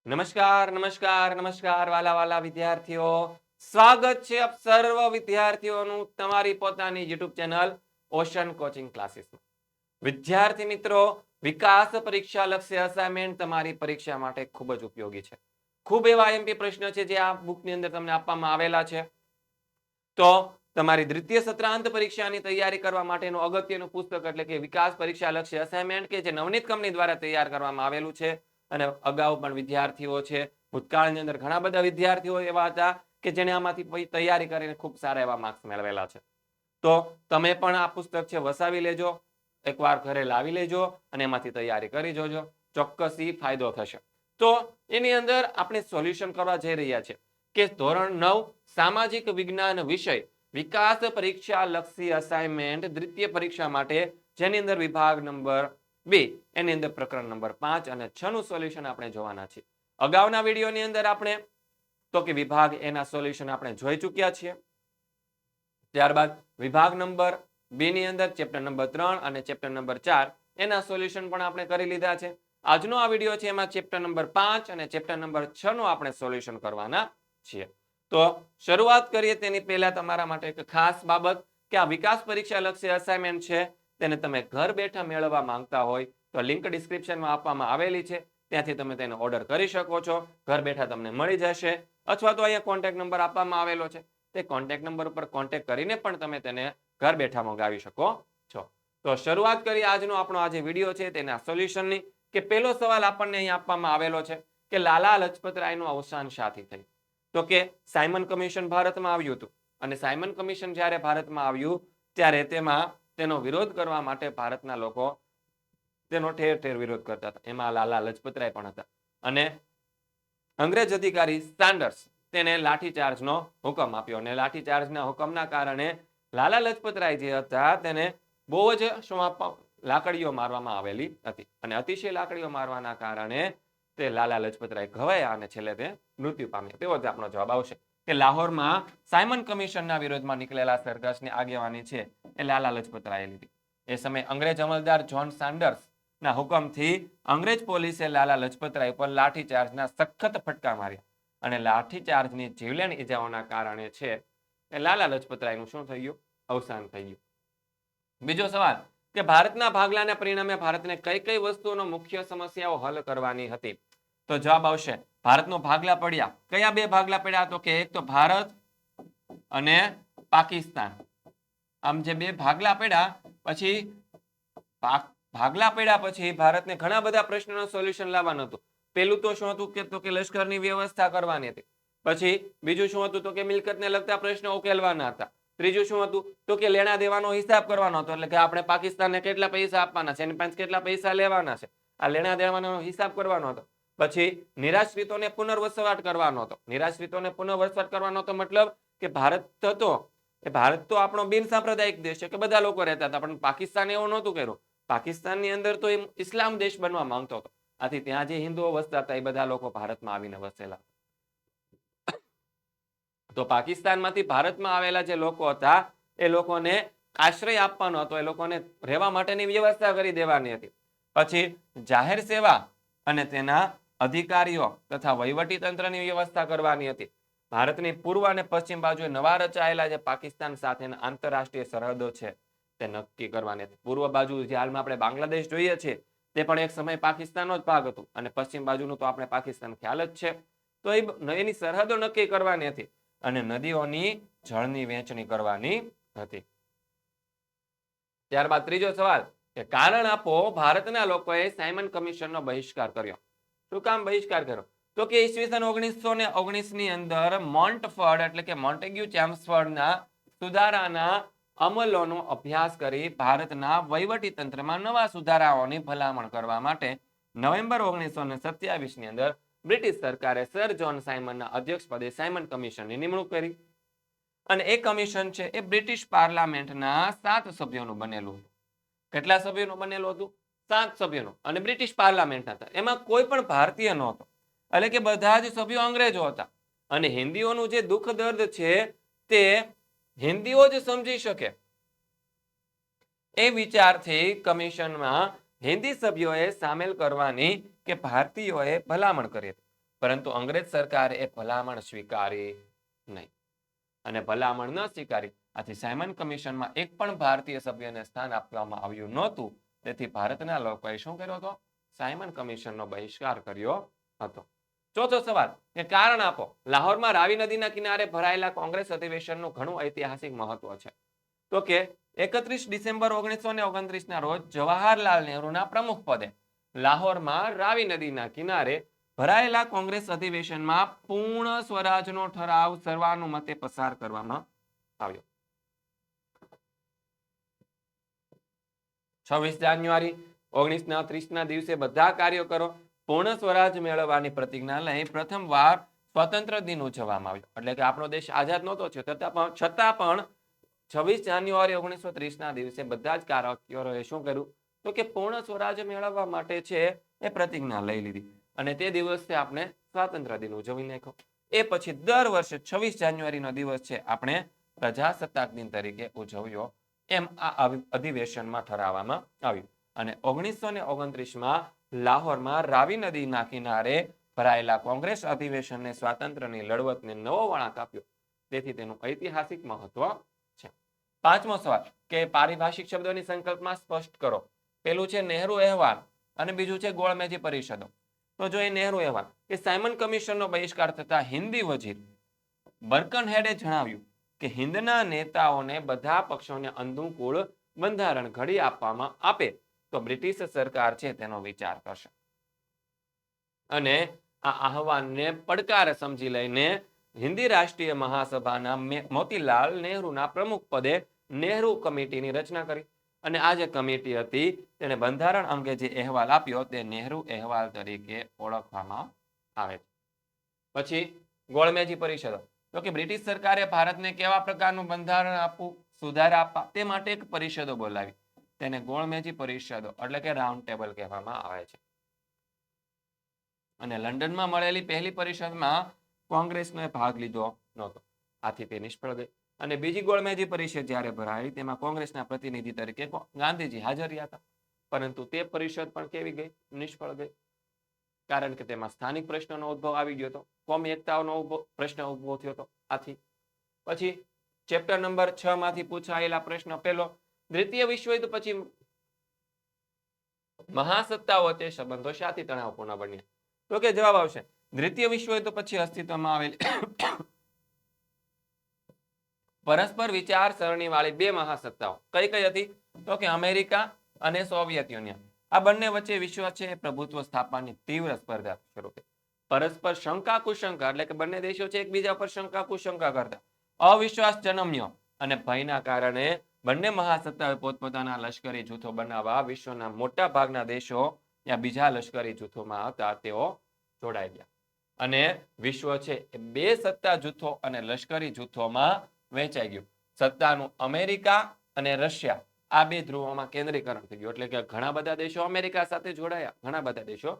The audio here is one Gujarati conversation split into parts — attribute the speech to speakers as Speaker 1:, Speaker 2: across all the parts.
Speaker 1: નમસ્કાર નમસ્કાર નમસ્કાર વાલા વાલા વિદ્યાર્થીઓ, સ્વાગત છે આપ સર્વ વિદ્યાર્થીઓનું તમારી પોતાની યુટ્યુબ ચેનલ ઓશન કોચિંગ ક્લાસીસમાં. વિદ્યાર્થી મિત્રો, વિકાસ પરીક્ષા લક્ષ્ય અસાઇનમેન્ટ તમારી પરીક્ષા માટે ખૂબ જ ઉપયોગી છે. ખૂબ એવા એમપી પ્રશ્ન છે જે આ બુકની અંદર તમને આપવામાં આવેલા છે. તો તમારી દ્વિતીય સત્રાંત પરીક્ષાની તૈયારી કરવા માટેનું અગત્યનું પુસ્તક એટલે કે વિકાસ પરીક્ષા લક્ષ્ય અસાઇનમેન્ટ કે જે નવનીત કંપની દ્વારા તૈયાર કરવામાં આવેલું છે. અને અગાઉ પણ વિદ્યાર્થીઓ છે, ભૂતકાળની અંદર ઘણા બધા વિદ્યાર્થીઓ એવા હતા કે જેને આમાંથી તૈયારી કરીને ખૂબ સારા એવા માર્ક્સ મેળવેલા છે. તો તમે પણ આ પુસ્તક છે વસાવી લેજો, એકવાર ઘરે લાવી લેજો અને એમાંથી તૈયારી કરી જોજો, ચોક્કસથી ફાયદો થશે. તો એની અંદર આપણે સોલ્યુશન કરવા જઈ રહ્યા છીએ કે ધોરણ 9 સામાજિક વિજ્ઞાન વિષય વિકાસ પરીક્ષા લક્ષી અસાઇનમેન્ટ દ્વિતીય પરીક્ષા માટે, જેની અંદર વિભાગ નંબર 2 એની અંદર પ્રકરણ નંબર 5 અને 6 નું સોલ્યુશન આપણે જોવાના છીએ. અગાઉના વિડીયોની અંદર આપણે તો કે વિભાગ એના સોલ્યુશન આપણે જોઈ ચૂક્યા છીએ. ત્યારબાદ વિભાગ નંબર 2 ની અંદર ચેપ્ટર નંબર 3 અને ચેપ્ટર નંબર 4 એના સોલ્યુશન પણ આપણે કરી લીધા છે. આજનો આ વિડીયો છે એમાં ચેપ્ટર નંબર 5 અને ચેપ્ટર નંબર 6 નું આપણે સોલ્યુશન કરવાના છીએ. તો શરૂઆત કરીએ તેની પહેલા તમારા માટે એક ખાસ બાબત કે આ વિકાસ પરીક્ષા લક્ષી અસાઇનમેન્ટ છે તેને તમે ઘર બેઠા મેળવવા માંગતા હોય તો લિંક ડિસ્ક્રિપ્શનમાં આપવામાં આવેલી છે, ત્યાંથી તમે તેને ઓર્ડર કરી શકો છો. ઘર બેઠા તમને મળી જશે. અથવા તો અહીંયા કોન્ટેક્ટ નંબર આપવામાં આવેલો છે, તે કોન્ટેક્ટ નંબર ઉપર કોન્ટેક્ટ કરીને પણ તમે તેને ઘર બેઠા મંગાવી શકો છો. તો શરૂઆત કરીએ આજનો આપણો આ જે વિડીયો છે તેના સોલ્યુશનની. કે પહેલો સવાલ આપણને અહીં આપવામાં આવેલો છે કે લાલા લજપત રાયનું અવસાન શાથી થયું? તો કે સાયમન કમિશન ભારતમાં આવ્યું હતું અને સાયમન કમિશન જ્યારે ભારતમાં આવ્યું ત્યારે તેમાં તેનો વિરોધ કરવા માટે ભારતના લોકો તેનો ઠેર ઠેર વિરોધ કરતા હતા. એમાં લાલા લજપતરાય પણ હતા અને અંગ્રેજ અધિકારી સાન્ડર્સ તેને લાઠીચાર્જનો હુકમ આપ્યો અને લાઠીચાર્જના હુકમના કારણે લાલા લજપતરાય જે હતા તેને બહુ જ લાકડીઓ મારવામાં આવેલી હતી અને અતિશય લાકડીઓ મારવાના કારણે તે લાલા લજપતરાય ઘવાયા અને છેલ્લે તે મૃત્યુ પામ્યા. તેવો જ આપણો જવાબ આવશે કે લાહોરમાં સાયમન કમિશનના વિરોધમાં નીકળેલા સરઘસની આગેવાની છે એ લાલા લજપતરાયે લીધી. એ સમયે અંગ્રેજ અમલદાર જ્હોન સાન્ડર્સ ના હુકમથી અંગ્રેજ પોલીસે લાલા લજપતરાય પર લાઠીચાર્જના સખત ફટકા માર્યા અને લાઠીચાર્જની જીવલેણ ઈજાઓના કારણે છે એ લાલા લજપતરાયનું શું થઈ ગયું? અવસાન થઈ ગયું. બીજો સવાલ કે ભારતના ભાગલાના પરિણામે ભારતને કઈ કઈ વસ્તુઓનો મુખ્ય સમસ્યાઓ હલ કરવાની હતી? તો જવાબ આવશે ભારતનો ભાગલા પડ્યા. કયા બે ભાગલા પડ્યા? તો કે એક તો ભારત અને પાકિસ્તાન. આમ જે બે ભાગલા પડ્યા પછી ભાગલા પડ્યા પછી ભારતને ઘણા બધા પ્રશ્નોનું સોલ્યુશન લાવવાનું હતું. પહેલું તો શું હતું કે લશ્કરની વ્યવસ્થા કરવાની હતી. પછી બીજું શું હતું તો કે મિલકતને લગતા પ્રશ્નો ઉકેલવાના હતા. ત્રીજું શું હતું તો કે લેણા દેવાનો હિસાબ કરવાનો હતો, એટલે કે આપણે પાકિસ્તાનને કેટલા પૈસા આપવાના છે, એની પાસે કેટલા પૈસા લેવાના છે, આ લેણા દેવાનો હિસાબ કરવાનો હતો. પછી નિરાશ્રિતોને પુનર્વસવાટ કરવાનો હતો. નિરાશ્રિતોને પુનર્વસવાટ કરવાનો હતો મતલબ કે ભારત હતો એ ભારત તો આપણો બિન સાંપ્રદાયિક દેશ છે કે બધા લોકો રહેતા હતા, પણ પાકિસ્તાન એવું નહોતું કર્યું. પાકિસ્તાનની અંદર તો ઇસ્લામ દેશ બનવા માંગતો હતો. આથી ત્યાં જે હિન્દુઓ વસતા હતા એ બધા લોકો ભારતમાં આવીને વસેલા. તો પાકિસ્તાનમાંથી ભારતમાં આવેલા જે લોકો હતા એ લોકોને આશ્રય આપવાનો હતો, એ લોકોને રહેવા માટેની વ્યવસ્થા કરી દેવાની હતી. પછી જાહેર સેવા અને તેના અધિકારીઓ તથા વહીવટી તંત્રની વ્યવસ્થા કરવાની હતી. ભારતની પૂર્વ અને પશ્ચિમ બાજુએ નવા રચાયેલા જે પાકિસ્તાન સાથેના આંતરરાષ્ટ્રીય સરહદો છે તે નક્કી કરવાની હતી. પૂર્વ બાજુ જે હાલમાં આપણે બાંગ્લાદેશ જોઈએ છીએ તે પણ એક સમય પાકિસ્તાનનો જ ભાગ હતું અને પશ્ચિમ બાજુનું તો આપણે પાકિસ્તાન ખ્યાલ જ છે. તો એની સરહદો નક્કી કરવાની હતી અને નદીઓની જળની વહેંચણી કરવાની હતી. ત્યારબાદ ત્રીજો સવાલ કે કારણ આપો ભારતના લોકોએ સાયમન કમિશનનો બહિષ્કાર કર્યો. શું કામ બહિષ્કાર કર્યો? તો કે ઈસવીસન 1919 ની અંદર મોન્ટફર્ડ એટલે કે મોન્ટેગ્યુ ચેમ્સફર્ડના સુધારાના અમલોનો અભ્યાસ કરી ભારતના વહીવટી તંત્રમાં નવા સુધારાઓની ભલામણ કરવા માટે નવેમ્બર 1927 ની અંદર બ્રિટિશ સરકારે સર જ્હોન સાયમનના અધ્યક્ષ પદે સાયમન કમિશનની નિમણૂક કરી અને એ કમિશન છે એ બ્રિટિશ પાર્લામેન્ટના 7 સભ્યોનું બનેલું હતું. કેટલા સભ્યોનું બનેલું હતું? 7 સભ્યોનું. અને બ્રિટિશ પાર્લામેન્ટ હતા, એમાં કોઈ પણ ભારતીય નહોતો, એટલે કે બધા જ સભ્યો અંગ્રેજો હતા. અને હિન્દીઓનું જે દુઃખ દર્દ છે તે હિન્દીઓ જ સમજી શકે એ વિચારથી કમિશનમાં હિન્દી સભ્યોએ સામેલ કરવાની કે ભારતીયોએ ભલામણ કરી હતી. પરંતુ અંગ્રેજ સરકારે એ ભલામણ સ્વીકારી નહીં. અને ભલામણ ન સ્વીકારી આથી સાયમન કમિશનમાં એક પણ ભારતીય સભ્યને સ્થાન આપવામાં આવ્યું નહોતું. તેથી ભારતના લોકોએ શું કર્યો હતો? સાયમન કમિશનનો બહિષ્કાર કર્યો હતો. ચોથો સવાલ કે કારણ આપો. લાહોરમાં રાવી નદીના કિનારે ભરાયેલા કોંગ્રેસ અધિવેશનનું ઘણું ઐતિહાસિક મહત્વ છે. તો કે 31 ડિસેમ્બર 1929 ના રોજ જવાહરલાલ નહેરુના પ્રમુખ પદે લાહોરમાં રાવી નદીના કિનારે ભરાયેલા કોંગ્રેસ અધિવેશનમાં પૂર્ણ સ્વરાજનો ઠરાવ સર્વાનુમતે પસાર કરવામાં આવ્યો. 26 જાન્યુઆરી 1930 ના દિવસે બધા કાર્યકરો પૂર્ણ સ્વરાજ મેળવવાની પ્રતિજ્ઞા લઈ પ્રથમવાર સ્વતંત્ર દિન ઉજવવામાં આવ્યો. એટલે કે આપણો દેશ આઝાદ નહોતો થયો છતાં પણ 26 જાન્યુઆરી 1930 ના દિવસે બધા જ કાર્યકરોએ શું કર્યું? તો કે પૂર્ણ સ્વરાજ મેળવવા માટે છે એ પ્રતિજ્ઞા લઈ લીધી અને તે દિવસે આપણે સ્વાતંત્ર્ય દિન ઉજવી નાખ્યો. એ પછી દર વર્ષે 26 જાન્યુઆરીનો દિવસ છે આપણે પ્રજાસત્તાક દિન તરીકે ઉજવ્યો એમ આ અધિવેશનમાં ઠરાવવામાં આવ્યું. અને 1929માં લાહોરમાં રાવી નદીના કિનારે ભરાયેલા કોંગ્રેસ અધિવેશનને સ્વાતંત્ર્યની લડવતને નવો વળાંક આપ્યો. તેથી તેનું ઐતિહાસિક મહત્વ છે. પાંચમો સવાલ કે પારિભાષિક શબ્દોની સંકલ્પમાં સ્પષ્ટ કરો. પેલું છે નહેરુ અહેવાલ અને બીજું છે ગોળમેજી પરિષદો. તો જો એ નહેરુ અહેવાલ કે સાયમન કમિશનનો બહિષ્કાર થતા હિન્દી વજીર બર્કનહેડે જણાવ્યું કે હિન્દના નેતાઓને બધા પક્ષોને અનુકૂળ બંધારણ ઘડી આપવામાં આપે તો બ્રિટિશ સરકાર છે તેનો વિચાર કરશે. અને આ આહવાનને પડકાર સમજી લઈને હિન્દી રાષ્ટ્રીય મહાસભાના મોતીલાલ નહેરુના પ્રમુખ પદે નહેરુ કમિટીની રચના કરી. અને આ જે કમિટી હતી તેને બંધારણ અંગે જે અહેવાલ આપ્યો તે નહેરુ અહેવાલ તરીકે ઓળખવામાં આવે છે. પછી ગોળમેજી પરિષદો. તો કે બ્રિટિશ સરકારે ભારતને કેવા પ્રકારનું બંધારણ આપવું, સુધારા આપવા તે માટે એક પરિષદો બોલાવી. તેને ગોળમેજી પરિષદો એટલે કે રાઉન્ડ ટેબલ કહેવામાં આવે છે. અને લંડનમાં મળેલી પહેલી પરિષદમાં કોંગ્રેસનો ભાગ લીધો નહોતો. આથી તે નિષ્ફળ ગઈ. અને બીજી ગોળમેજી પરિષદ જ્યારે ભરાઈ તેમાં કોંગ્રેસના પ્રતિનિધિ તરીકે ગાંધીજી હાજર રહ્યા હતા. પરંતુ તે પરિષદ પણ કેવી ગઈ? નિષ્ફળ ગઈ. કારણ કે તેમાં સ્થાનિક પ્રશ્નનો ઉદ્ભવ આવી ગયો હતો. કોમી એકતાનો પ્રશ્ન ઉભો થયો હતો. આથી પછી ચેપ્ટર નંબર 6 માંથી પૂછાયેલા પ્રશ્ન પહેલો, દ્વિતીય વિશ્વયુદ્ધ પછી મહાસત્તાઓ વચ્ચે સંબંધો શાથી તણાવપૂર્ણ બન્યા? તો કે જવાબ આવશે દ્વિતીય વિશ્વયુદ્ધ પછી અસ્તિત્વમાં આવેલી પરસ્પર વિચારસરણી વાળી બે મહાસત્તાઓ કઈ કઈ હતી? તો કે અમેરિકા અને સોવિયત યુનિયન. આ બંને વચ્ચે વિશ્વ છે પ્રભુત્વ સ્થાપવાની તીવ્ર સ્પર્ધા શરૂ થઈ. પરસ્પર શંકા કુશંકા એટલે કે બંને દેશો છે એકબીજા પર શંકા કુશંકા કરતા. અવિશ્વાસ જન્મ્યો અને ભયના કારણે બંને મહાસત્તાઓએ પોતપોતાના લશ્કરી જૂથો બનાવવા વિશ્વના મોટા ભાગના દેશો ત્યાં બીજા લશ્કરી જૂથોમાં હતા તેઓ જોડાઈ ગયા. અને વિશ્વ છે એ બે સત્તા જૂથો અને લશ્કરી જૂથોમાં વહેંચાઈ ગયું. સત્તાનું અમેરિકા અને રશિયા આ બે ધ્રુવોમાં કેન્દ્રીકરણ થઈ ગયું. એટલે કે ઘણા બધા દેશો અમેરિકા સાથે જોડાયા, ઘણા બધા દેશો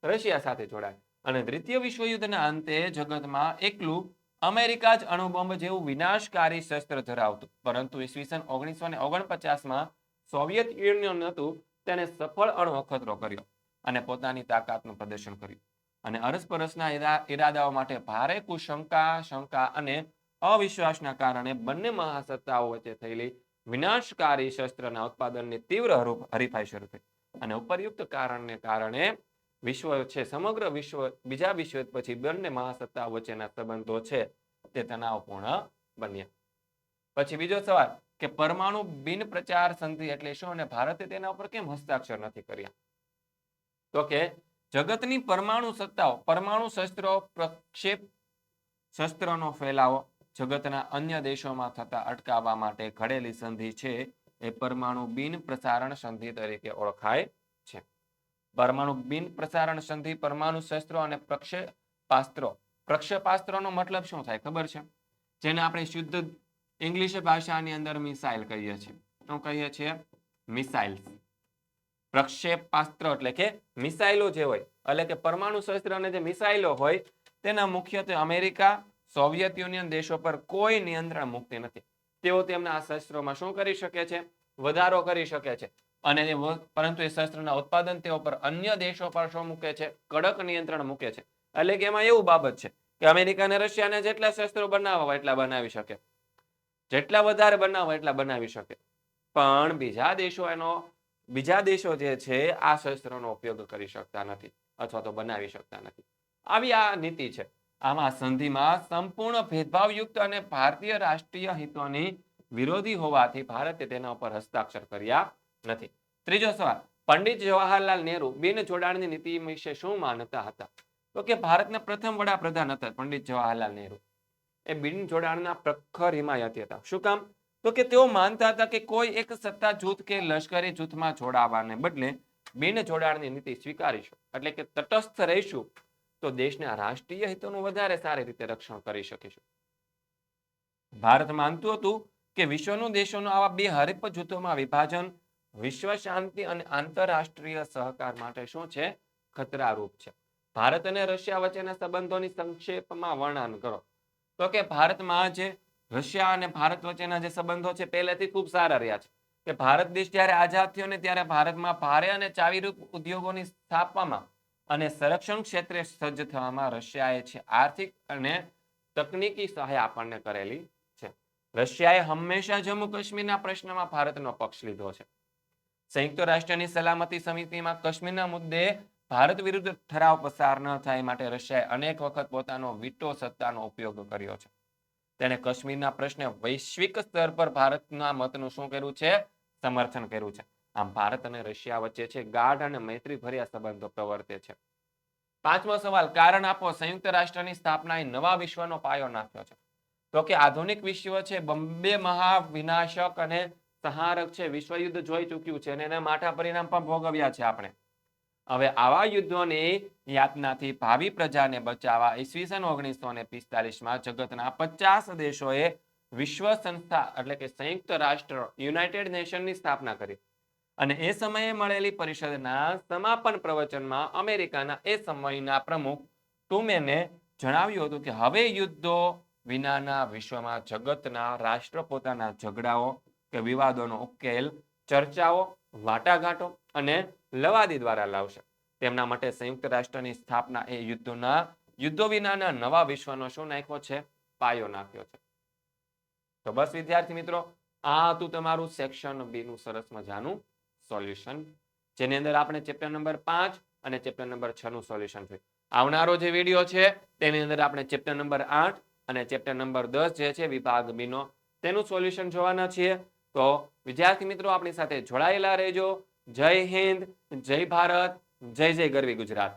Speaker 1: રશિયા સાથે જોડાયા. અને દ્વિતીય વિશ્વયુદ્ધના અંતે જગતમાં એકલું અમેરિકા જ અણુબોમ્બ જેવું વિનાશકારી શસ્ત્ર ધરાવતું. પરંતુ ઈસવીસન 1949માં સોવિયત યુનિયન હતું તેને સફળ અણુ અખતરો કર્યો અને પોતાની તાકાતનું પ્રદર્શન કર્યું. અને અરસપરસના ઈરાદાઓ માટે ભારે કુશંકા, શંકા અને અવિશ્વાસના કારણે બંને મહાસત્તાઓ વચ્ચે થયેલી વિનાશકારી શસ્ત્રના ઉત્પાદનની તીવ્ર હરીફાઈ શરૂ થઈ. અને ઉપરયુક્ત કારણને કારણે વિશ્વ છે સમગ્ર વિશ્વ બીજા વિશ્વયુદ્ધ પછી બંને મહાસત્તાઓ વચ્ચેના સંબંધો છે તે તણાવપૂર્ણ બન્યા. પછી બીજો સવાલ કે પરમાણુ બિન પ્રચાર સંધિ એટલે શું અને ભારતે તેના ઉપર કેમ હસ્તાક્ષર નથી કર્યા? તો કે જગતની પરમાણુ સત્તાઓ પરમાણુ શસ્ત્રો પ્રક્ષેપ શસ્ત્રનો ફેલાવો જગતના અન્ય દેશોમાં થતા અટકાવવા માટે ઘડેલી સંધિ છે એ પરમાણુ બિન પ્રસારણ સંધિ તરીકે ઓળખાય છે. પરમાણુ બિન પ્રસારણ સંધિ પરમાણુ શસ્ત્રો અને પ્રક્ષેપાસ્ત્રો. પ્રક્ષેપાસ્ત્રનો મતલબ શું થાય ખબર છે? જેને આપણે શુદ્ધ ઇંગ્લિશ ભાષાની અંદર મિસાઇલ કહીએ છીએ. શું કહીએ છીએ? મિસાઇલ્સ. પ્રક્ષેપાસ્ત્ર એટલે કે મિસાઇલો જે હોય એટલે કે પરમાણુ શસ્ત્ર અને જે મિસાઇલો હોય તેના મુખ્યત્વે અમેરિકા, સોવિયત યુનિયન દેશો પર કોઈ નિયંત્રણ મુકતી નથી. તેઓ તેમના આ શસ્ત્રોમાં શું કરી શકે છે? વધારો કરી શકે છે. અને પરંતુ એ શસ્ત્રના ઉત્પાદન તેઓ પર અન્ય દેશો પર શું મૂકે છે? કડક નિયંત્રણ મૂકે છે. એટલે કે એમાં એવું બાબત છે કે અમેરિકા અને રશિયાને જેટલા શસ્ત્રો બનાવવા હોય એટલા બનાવી શકે, જેટલા વધારે બનાવવા એટલા બનાવી શકે, પણ બીજા દેશો જે છે આ શસ્ત્રોનો ઉપયોગ કરી શકતા નથી અથવા તો બનાવી શકતા નથી. આવી આ નીતિ છે. આમાં સંધિમાં સંપૂર્ણ ભેદભાવયુક્ત અને ભારતીય રાષ્ટ્રીય હિતોની વિરોધી હોવાથી ભારતે તેના ઉપર હસ્તાક્ષર કર્યા નથી. ત્રીજો સવાલ, પંડિત જવાહરલાલ નહેરુ બિન જોડાણની નીતિ વિશે શું માનતા હતા? તો કે ભારતના પ્રથમ વડાપ્રધાન હતા પંડિત જવાહરલાલ નહેરુ. એ બિન જોડાણના પ્રખર હિમાયતી હતા. શું કામ? તો કે તેઓ માનતા હતા કે કોઈ એક સત્તા જૂથ કે લશ્કરી જૂથમાં જોડાવાને બદલે બિન જોડાણની નીતિ સ્વીકારીશું, એટલે કે તટસ્થ રહીશું તો દેશના રાષ્ટ્રીય હિતોનું વધારે સારી રીતે રક્ષણ કરી શકીશું. ભારત માનતું હતું કે વિશ્વનું દેશોનું આવા બે હરીફ જૂથોમાં વિભાજન વિશ્વ શાંતિ અને આંતરરાષ્ટ્રીય સહકાર માટે શું છે? ખતરારૂપ છે. ભારત અને રશિયા વચ્ચેના સંબંધોની સંક્ષેપમાં વર્ણન કરો. તો કે ભારતમાં જે રશિયા અને ભારત વચ્ચેના જે સંબંધો છે પહેલેથી ખૂબ સારા રહ્યા છે. કે ભારત દેશ જ્યારે આઝાદ થયો ને ત્યારે ભારતમાં ભારે અને ચાવીરૂપ ઉદ્યોગોની સ્થાપવામાં અને સંરક્ષણ ક્ષેત્રે સજ્જ થવામાં રશિયાએ છે આર્થિક અને તકનીકી સહાય આપણને કરેલી છે. રશિયાએ હંમેશા જમ્મુ કાશ્મીરના પ્રશ્નમાં ભારતનો પક્ષ લીધો છે. સંયુક્ત રાષ્ટ્રની સલામતી સમિતિમાં કાશ્મીરના મુદ્દે ભારત વિરુદ્ધ ઠરાવ પસાર ન થાય માટે રશિયાએ અનેક વખત પોતાનો વીટો સત્તાનો ઉપયોગ કર્યો છે. તેણે કાશ્મીરના પ્રશ્ને વૈશ્વિક સ્તર પર ભારતના મતનું શું કર્યું છે? સમર્થન કર્યું છે. આમ ભારત અને રશિયા વચ્ચે છે ગાઢ અને મૈત્રીભર્યા સંબંધો પ્રવર્તે છે. પાંચમો સવાલ, કારણ આપો. સંયુક્ત રાષ્ટ્રની સ્થાપનાએ નવા વિશ્વનો પાયો નાખ્યો છે. તો કે આધુનિક વિશ્વ છે બંને મહાવિનાશક અને સંહારક છે. વિશ્વયુદ્ધ જોઈ ચૂક્યું છે અને એના માઠા પરિણામ પણ ભોગવ્યા છે આપણે. હવે આવા યુદ્ધોની યાતનાથી ભાવિ પ્રજાને બચાવવા ઈસવીસન 1945માં જગતના 50 દેશોએ વિશ્વ સંસ્થા એટલે કે સંયુક્ત રાષ્ટ્ર યુનાઇટેડ નેશનની સ્થાપના કરી. અને એ સમયે મળેલી પરિષદના સમાપન પ્રવચનમાં અમેરિકાના એ સમયના પ્રમુખ ટુમેને જણાવ્યું હતું કે હવે યુદ્ધો વિનાના વિશ્વમાં જગતના રાષ્ટ્ર પોતાના ઝઘડાઓ કે વિવાદોનો ઉકેલ ચર્ચાઓ, વાટાઘાટો અને લવાદી દ્વારા લાવશે. તેમના માટે સંયુક્ત રાષ્ટ્રની સ્થાપના એ યુદ્ધો વિનાના નવા વિશ્વનો શું નાખ્યો છે? પાયો નાખ્યો છે. તો બસ વિદ્યાર્થી મિત્રો, આ હતું તમારું સેક્શન બી નું સરસ મજાનું સોલ્યુશન, જેની અંદર આપણે ચેપ્ટર નંબર 5 અને ચેપ્ટર નંબર 6 નું સોલ્યુશન જોયું. આવનારો જે વિડીયો છે તેની અંદર આપણે ચેપ્ટર નંબર 8 અને ચેપ્ટર નંબર 10 જે છે વિભાગ બી નો તેનું સોલ્યુશન જોવાના છીએ. તો વિદ્યાર્થી મિત્રો આપણી સાથે જોડાયેલા રહેજો. જય હિન્દ, જય ભારત, જય જય ગરવી ગુજરાત.